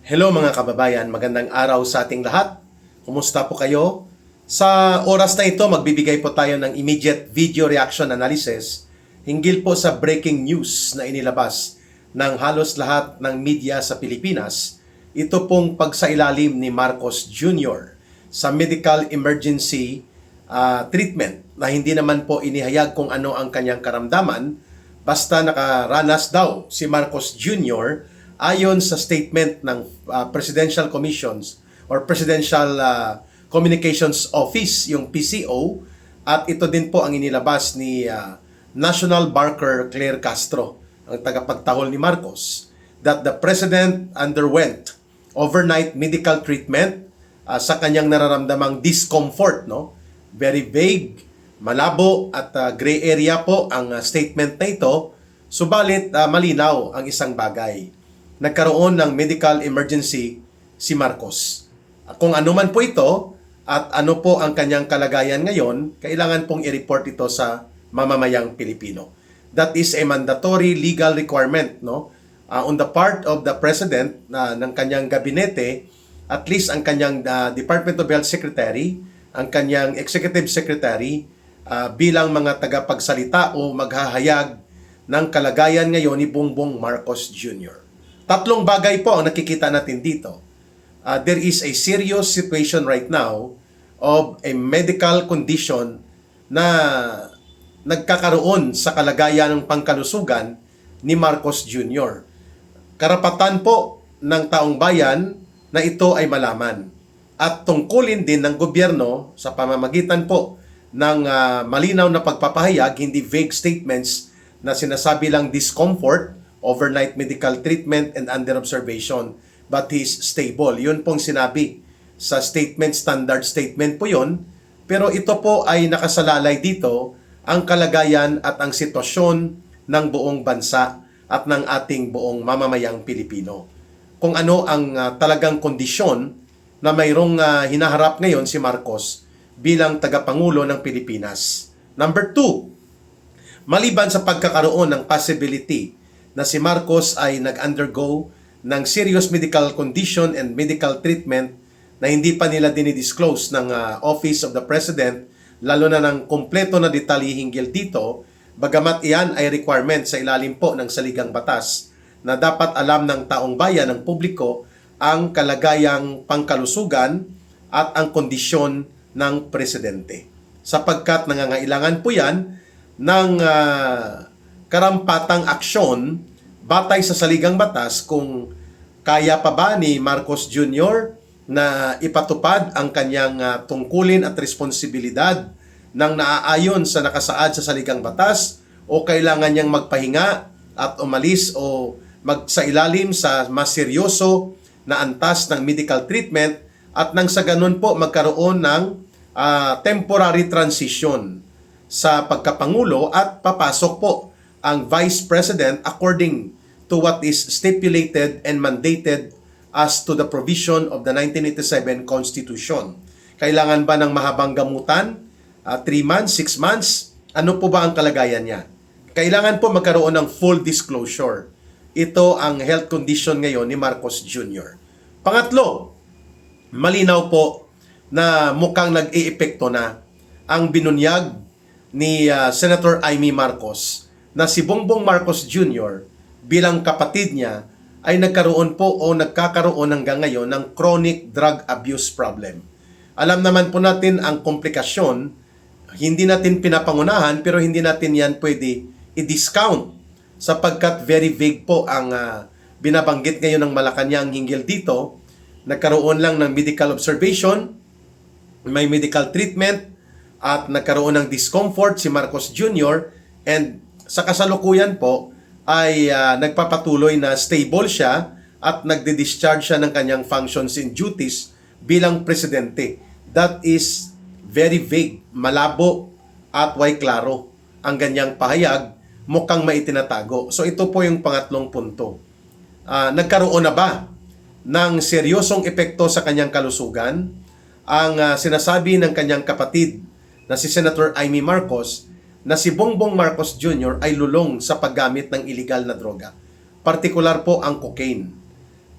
Hello mga kababayan, magandang araw sa ating lahat. Kumusta po kayo? Sa oras na ito, magbibigay po tayo ng immediate video reaction analysis hinggil po sa breaking news na inilabas ng halos lahat ng media sa Pilipinas. Ito pong pagsailalim ni Marcos Jr. sa medical emergency treatment na hindi naman po inihayag kung ano ang kanyang karamdaman, basta nakaranas daw si Marcos Jr. ayon sa statement ng Presidential Commissions or Presidential Communications Office, yung PCO, at ito din po ang inilabas ni National Barker Claire Castro, ang tagapagtahol ni Marcos, that the President underwent overnight medical treatment sa kanyang nararamdamang discomfort, no? Very vague, malabo at gray area po ang statement na ito, subalit malinaw ang isang bagay. Nagkaroon ng medical emergency si Marcos. Kung ano man po ito at ano po ang kanyang kalagayan ngayon, kailangan pong i-report ito sa mamamayang Pilipino. That is a mandatory legal requirement, no? On the part of the President ng kanyang gabinete, at least ang kanyang Department of Health Secretary, ang kanyang Executive Secretary, bilang mga tagapagsalita o maghahayag ng kalagayan ngayon ni Bongbong Marcos Jr. Tatlong bagay po ang nakikita natin dito. There is a serious situation right now of a medical condition na nagkakaroon sa kalagayan ng pangkalusugan ni Marcos Jr. Karapatan po ng taong bayan na ito ay malaman at tungkulin din ng gobyerno sa pamamagitan po ng malinaw na pagpapahayag, hindi vague statements na sinasabi lang discomfort, overnight medical treatment, and under observation, but he's stable. Yun pong sinabi sa statement, standard statement po yun, pero ito po ay nakasalalay dito ang kalagayan at ang sitwasyon ng buong bansa at ng ating buong mamamayang Pilipino. Kung ano ang talagang kondisyon na mayroong hinaharap ngayon si Marcos bilang tagapangulo ng Pilipinas. Number 2, maliban sa pagkakaroon ng possibility na si Marcos ay nag-undergo ng serious medical condition and medical treatment na hindi pa nila dinidisclose ng Office of the President, lalo na ng kumpleto na detalye hinggil dito, bagamat iyan ay requirement sa ilalim po ng saligang batas na dapat alam ng taong bayan, ng publiko, ang kalagayang pangkalusugan at ang kondisyon ng presidente. Sapagkat nangangailangan po yan ng karampatang aksyon batay sa saligang batas kung kaya pa ba ni Marcos Jr. na ipatupad ang kanyang tungkulin at responsibilidad ng naaayon sa nakasaad sa saligang batas o kailangan niyang magpahinga at umalis o magsailalim sa mas seryoso na antas ng medical treatment at nang sa ganun po magkaroon ng temporary transition sa pagkapangulo at papasok po ang Vice President according to what is stipulated and mandated as to the provision of the 1987 Constitution. Kailangan ba ng mahabang gamutan? 3 months, 6 months? Ano po ba ang kalagayan niya? Kailangan po magkaroon ng full disclosure. Ito ang health condition ngayon ni Marcos Jr. Pangatlo, malinaw po na mukhang nag-iepekto na ang binunyag ni Senator Amy Marcos na si Bongbong Marcos Jr. bilang kapatid niya ay nagkaroon po o nagkakaroon hanggang ngayon ng chronic drug abuse problem. Alam naman po natin ang komplikasyon, hindi natin pinapangunahan pero hindi natin yan pwede i-discount sapagkat very vague po ang binabanggit ngayon ng Malacanang hinggil dito. Nagkaroon lang ng medical observation, may medical treatment, at nagkaroon ng discomfort si Marcos Jr. And sa kasalukuyan po ay nagpapatuloy na stable siya at nagde-discharge siya ng kanyang functions and duties bilang presidente. That is very vague, malabo at way klaro ang ganyang pahayag, mukhang maitinatago. So ito po yung pangatlong punto. Nagkaroon na ba ng seryosong epekto sa kanyang kalusugan ang sinasabi ng kanyang kapatid na si Senator Amy Marcos na si Bongbong Marcos Jr. ay lulong sa paggamit ng illegal na droga. Partikular po ang cocaine.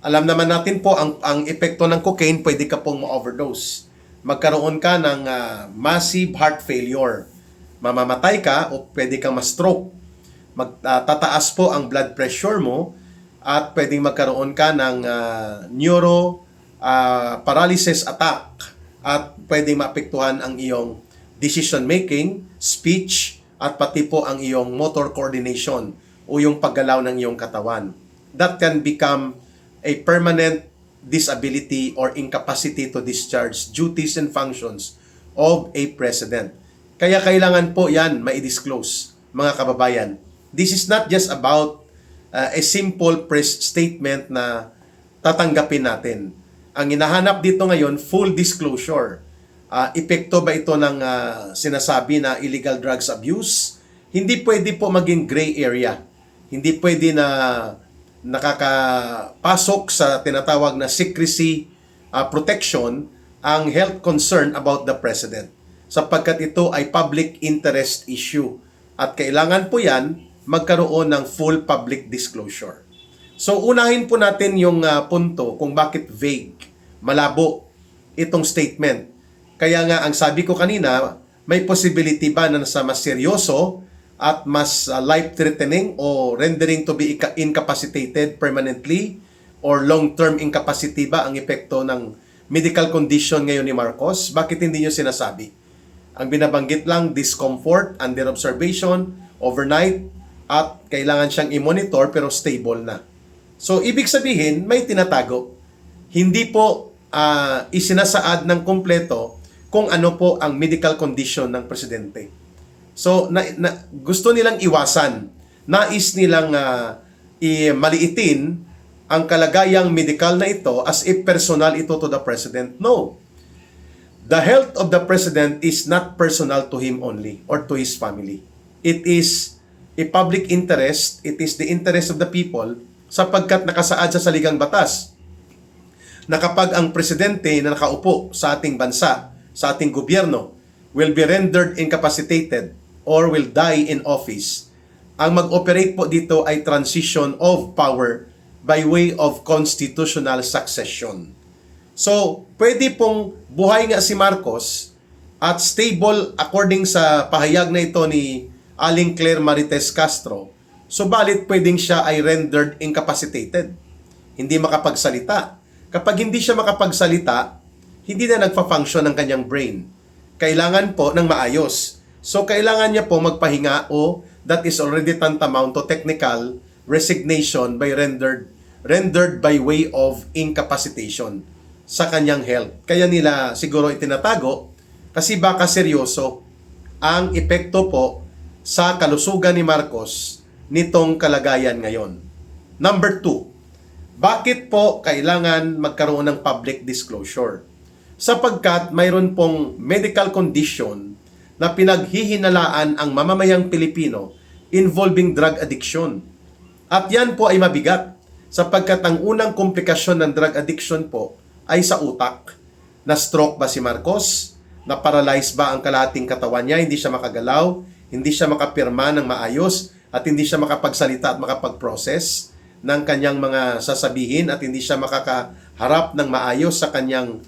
Alam naman natin po, ang epekto ng cocaine, pwede ka pong ma-overdose. Magkaroon ka ng massive heart failure. Mamamatay ka o pwede kang ma-stroke. Tataas po ang blood pressure mo at pwedeng magkaroon ka ng paralysis attack at pwedeng maapektuhan ang iyong decision making, speech, at pati po ang iyong motor coordination o yung paggalaw ng iyong katawan. That can become a permanent disability or incapacity to discharge duties and functions of a president. Kaya kailangan po yan ma-disclose, mga kababayan. This is not just about a simple press statement na tatanggapin natin. Ang hinahanap dito ngayon, full disclosure. Epekto ba ito ng sinasabi na illegal drugs abuse? Hindi pwede po maging gray area. Hindi pwede na nakakapasok sa tinatawag na secrecy protection ang health concern about the president, sapagkat ito ay public interest issue at kailangan po yan magkaroon ng full public disclosure. So unahin po natin yung punto kung bakit vague, malabo itong statement. Kaya nga ang sabi ko kanina, may possibility ba na nasa mas seryoso at mas life-threatening o rendering to be incapacitated permanently or long-term incapacity ba ang epekto ng medical condition ngayon ni Marcos? Bakit hindi nyo sinasabi? Ang binabanggit lang, discomfort, under observation, overnight, at kailangan siyang i-monitor pero stable na. So, ibig sabihin, may tinatago. Hindi po isinasaad ng kumpleto kung ano po ang medical condition ng presidente. So, gusto nilang iwasan. Nais nilang maliitin ang kalagayang medical na ito as if personal ito to the president. No. The health of the president is not personal to him only or to his family. It is a public interest. It is the interest of the people sapagkat nakasaad sa saligang batas na kapag ang presidente na nakaupo sa ating bansa, sa ating gobyerno, will be rendered incapacitated or will die in office, ang mag-operate po dito ay transition of power by way of constitutional succession. So, pwede pong buhay nga si Marcos at stable according sa pahayag na ito ni Aling Claire Marites Castro, subalit pwedeng siya ay rendered incapacitated. Hindi makapagsalita. Kapag hindi siya makapagsalita, hindi na nagfa-function ang kanyang brain. Kailangan po ng maayos. So, kailangan niya po magpahinga o that is already tantamount to technical resignation by rendered by way of incapacitation sa kanyang health. Kaya nila siguro itinatago kasi baka seryoso ang epekto po sa kalusugan ni Marcos nitong kalagayan ngayon. Number 2, bakit po kailangan magkaroon ng public disclosure? Sapagkat mayroon pong medical condition na pinaghihinalaan ang mamamayang Pilipino involving drug addiction. At yan po ay mabigat sapagkat ang unang komplikasyon ng drug addiction po ay sa utak. Na-stroke ba si Marcos? Na-paralyze ba ang kalahating katawan niya? Hindi siya makagalaw? Hindi siya makapirma ng maayos? At hindi siya makapagsalita at makapag-process ng kanyang mga sasabihin? At hindi siya makakaharap ng maayos sa kanyang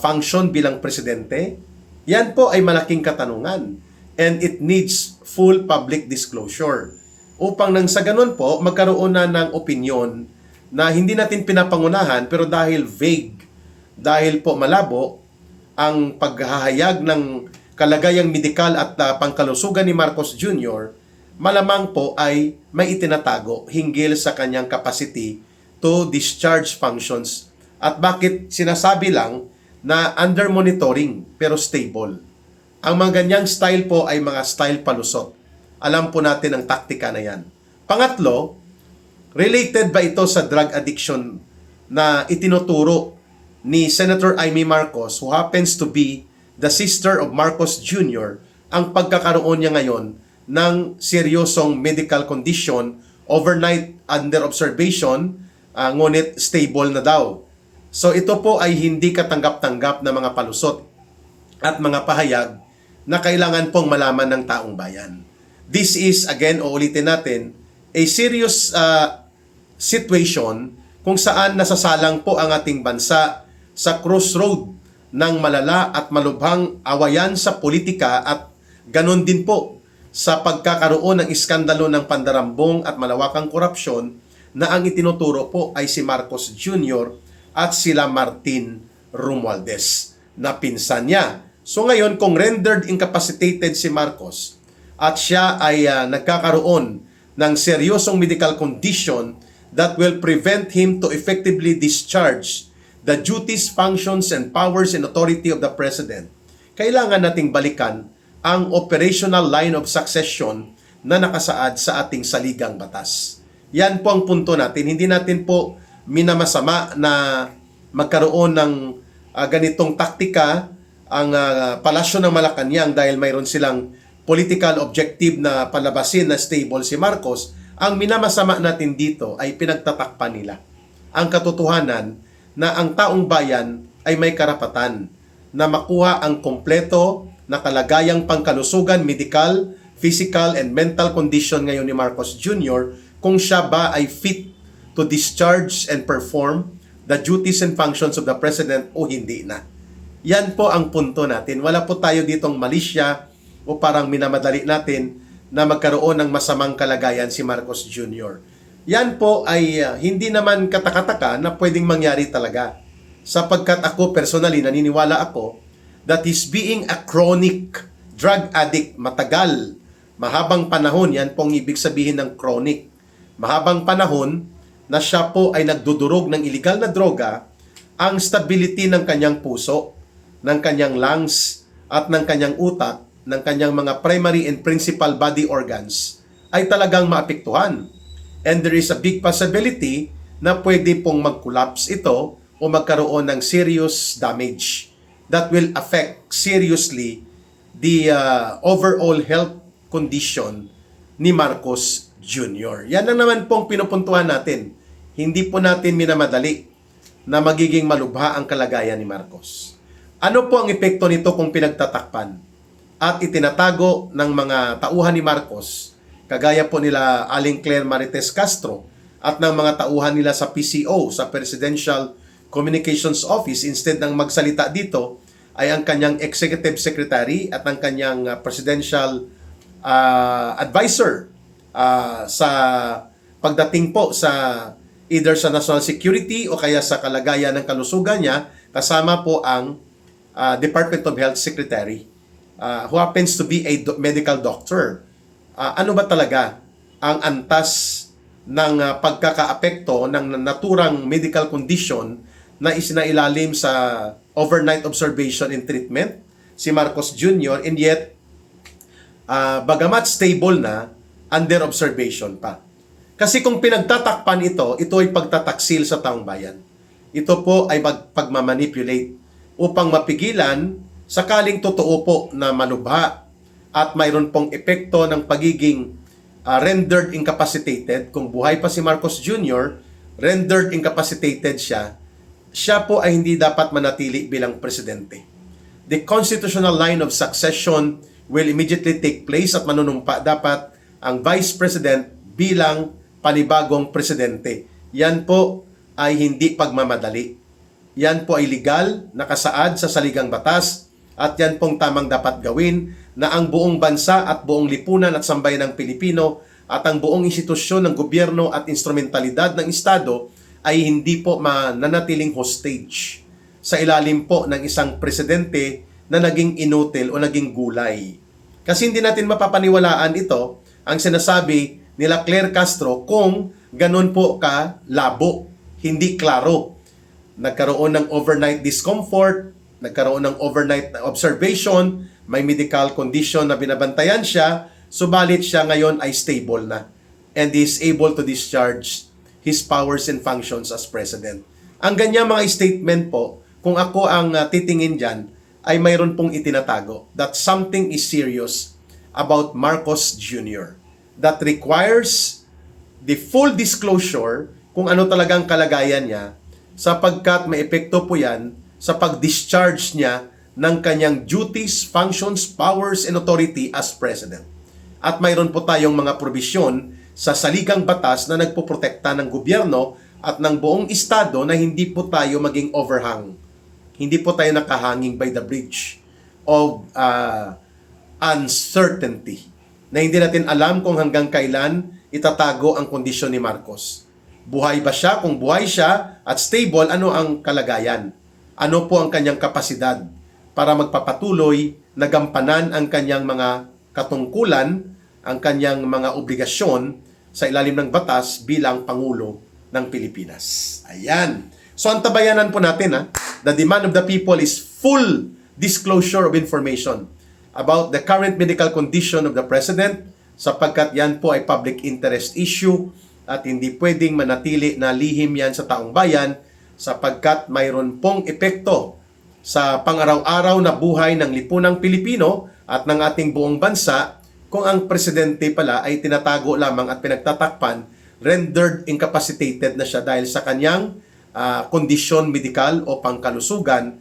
function bilang presidente? Yan po ay malaking katanungan. And it needs full public disclosure. Upang nang sa ganun po, magkaroon na ng opinion na hindi natin pinapangunahan pero dahil vague, dahil po malabo ang paghahayag ng kalagayang medikal at pangkalusugan ni Marcos Jr., malamang po ay may itinatago hinggil sa kanyang capacity to discharge functions. At bakit sinasabi lang na under monitoring pero stable? Ang mga ganyang style po ay mga style palusot. Alam po natin ang taktika na yan. Pangatlo, related ba ito sa drug addiction na itinuturo ni Senator Amy Marcos, who happens to be the sister of Marcos Jr., ang pagkakaroon niya ngayon ng seryosong medical condition, overnight under observation, ngunit stable na daw. So ito po ay hindi katanggap-tanggap na mga palusot at mga pahayag na kailangan pong malaman ng taong bayan. This is, again, uulitin natin, a serious situation kung saan nasasalang po ang ating bansa sa crossroad ng malala at malubhang awayan sa politika at ganon din po sa pagkakaroon ng iskandalo ng pandarambong at malawakang korupsyon na ang itinuturo po ay si Marcos Jr. at sila Martin Romualdez na pinsan niya. So ngayon, kung rendered incapacitated si Marcos at siya ay nagkakaroon ng seryosong medical condition that will prevent him to effectively discharge the duties, functions, and powers and authority of the President, kailangan nating balikan ang operational line of succession na nakasaad sa ating saligang batas. Yan po ang punto natin. Hindi natin po minamasama na magkaroon ng ganitong taktika ang Palasyo ng Malacanang dahil mayroon silang political objective na palabasin na stable si Marcos. Ang minamasama natin dito ay pinagtatakpan nila ang katotohanan na ang taong bayan ay may karapatan na makuha ang kompleto na kalagayang pangkalusugan, medical, physical, and mental condition ngayon ni Marcos Jr. kung siya ba ay fit to discharge and perform the duties and functions of the President o hindi na. Yan po ang punto natin. Wala po tayo ditong malisya o parang minamadali natin na magkaroon ng masamang kalagayan si Marcos Jr. Yan po ay hindi naman katakataka na pwedeng mangyari talaga. Sapagkat ako personally naniniwala ako that he's being a chronic drug addict matagal. Mahabang panahon, yan pong ibig sabihin ng chronic. Mahabang panahon na siya po ay nagdudurog ng illegal na droga, ang stability ng kanyang puso, ng kanyang lungs, at ng kanyang utak, ng kanyang mga primary and principal body organs ay talagang maapektuhan. And there is a big possibility na pwede pong mag-collapse ito o magkaroon ng serious damage that will affect seriously the overall health condition ni Marcos Jr. Yan na naman pong pinupuntuhan natin. Hindi po natin minamadali na magiging malubha ang kalagayan ni Marcos. Ano po ang epekto nito kung pinagtatakpan at itinatago ng mga tauhan ni Marcos, kagaya po nila Aling Claire Marites Castro at ng mga tauhan nila sa PCO, sa Presidential Communications Office, instead ng magsalita dito, ay ang kanyang Executive Secretary at ang kanyang Presidential Advisor sa pagdating po sa either sa national security o kaya sa kalagayan ng kalusugan niya, kasama po ang Department of Health Secretary who happens to be a medical doctor. Ano ba talaga ang antas ng pagkakaapekto ng naturang medical condition na isinailalim sa overnight observation and treatment si Marcos Jr. and yet bagamat stable na, under observation pa. Kasi kung pinagtatakpan ito, ito ay pagtataksil sa taong bayan. Ito po ay pagmamanipulate upang mapigilan sakaling totoo po na malubha at mayroon pong epekto ng pagiging rendered incapacitated. Kung buhay pa si Marcos Jr., rendered incapacitated siya po ay hindi dapat manatili bilang presidente. The constitutional line of succession will immediately take place at manunumpa dapat ang Vice President bilang panibagong presidente. Yan po ay hindi pagmamadali. Yan po ay legal, nakasaad sa saligang batas, at yan pong tamang dapat gawin na ang buong bansa at buong lipunan at sambayan ng Pilipino at ang buong institusyon ng gobyerno at instrumentalidad ng Estado ay hindi po mananatiling hostage sa ilalim po ng isang presidente na naging inutil o naging gulay. Kasi hindi natin mapapaniwalaan ito, ang sinasabi nila Claire Castro, kung ganun po ka labo, hindi klaro. Nagkaroon ng overnight discomfort, nagkaroon ng overnight observation, may medical condition na binabantayan siya, subalit siya ngayon ay stable na and is able to discharge his powers and functions as president. Ang ganyang mga statement po, kung ako ang titingin dyan, ay mayroon pong itinatago that something is serious about Marcos Jr. that requires the full disclosure kung ano talagang kalagayan niya, sapagkat may epekto po yan sa pag-discharge niya ng kanyang duties, functions, powers, and authority as president. At mayroon po tayong mga probisyon sa saligang batas na nagpoprotekta ng gobyerno at ng buong estado na hindi po tayo maging overhang. Hindi po tayo nakahanging by the bridge of uncertainty, na hindi natin alam kung hanggang kailan itatago ang kondisyon ni Marcos. Buhay ba siya? Kung buhay siya at stable, ano ang kalagayan? Ano po ang kanyang kapasidad para magpapatuloy na gampanan ang kanyang mga katungkulan, ang kanyang mga obligasyon sa ilalim ng batas bilang Pangulo ng Pilipinas. Ayan. So, antabayanan po natin, the demand of the people is full disclosure of information about the current medical condition of the President, sapagkat yan po ay public interest issue at hindi pwedeng manatili na lihim yan sa taong bayan, sapagkat mayroon pong epekto sa pang-araw-araw na buhay ng lipunang Pilipino at ng ating buong bansa kung ang presidente pala ay tinatago lamang at pinagtatakpan, rendered incapacitated na siya dahil sa kanyang kondisyon medikal o pangkalusugan,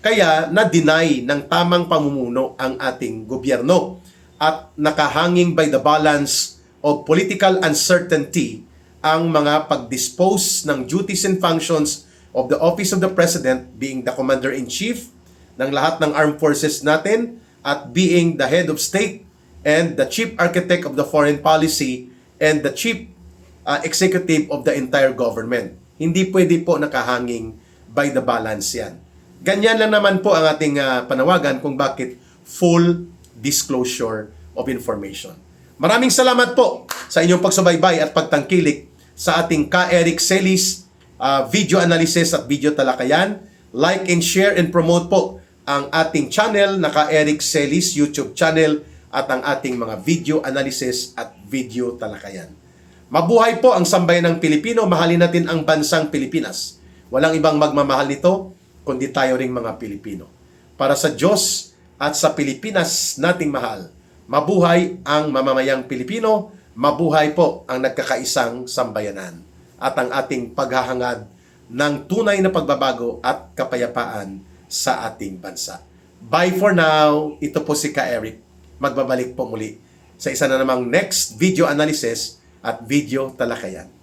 kaya na-deny ng tamang pamumuno ang ating gobyerno at nakahanging by the balance of political uncertainty ang mga pag-dispose ng duties and functions of the Office of the President, being the Commander-in-Chief ng lahat ng armed forces natin at being the head of state and the chief architect of the foreign policy and the chief executive of the entire government. Hindi pwede po nakahanging by the balance yan. Ganyan lang naman po ang ating panawagan kung bakit full disclosure of information. Maraming salamat po sa inyong pagsubaybay at pagtangkilik sa ating Ka Eric Celis video analysis at video talakayan. Like and share and promote po ang ating channel na Ka Eric Celis YouTube channel at ang ating mga video analysis at video talakayan. Mabuhay po ang sambayan ng Pilipino, mahalin natin ang bansang Pilipinas. Walang ibang magmamahal nito, kundi tayo ring mga Pilipino. Para sa Diyos at sa Pilipinas nating mahal, mabuhay ang mamamayang Pilipino, mabuhay po ang nagkakaisang sambayanan at ang ating paghahangad ng tunay na pagbabago at kapayapaan sa ating bansa. Bye for now. Ito po si Ka Eric. Magbabalik po muli sa isa na namang next video analysis at video talakayan.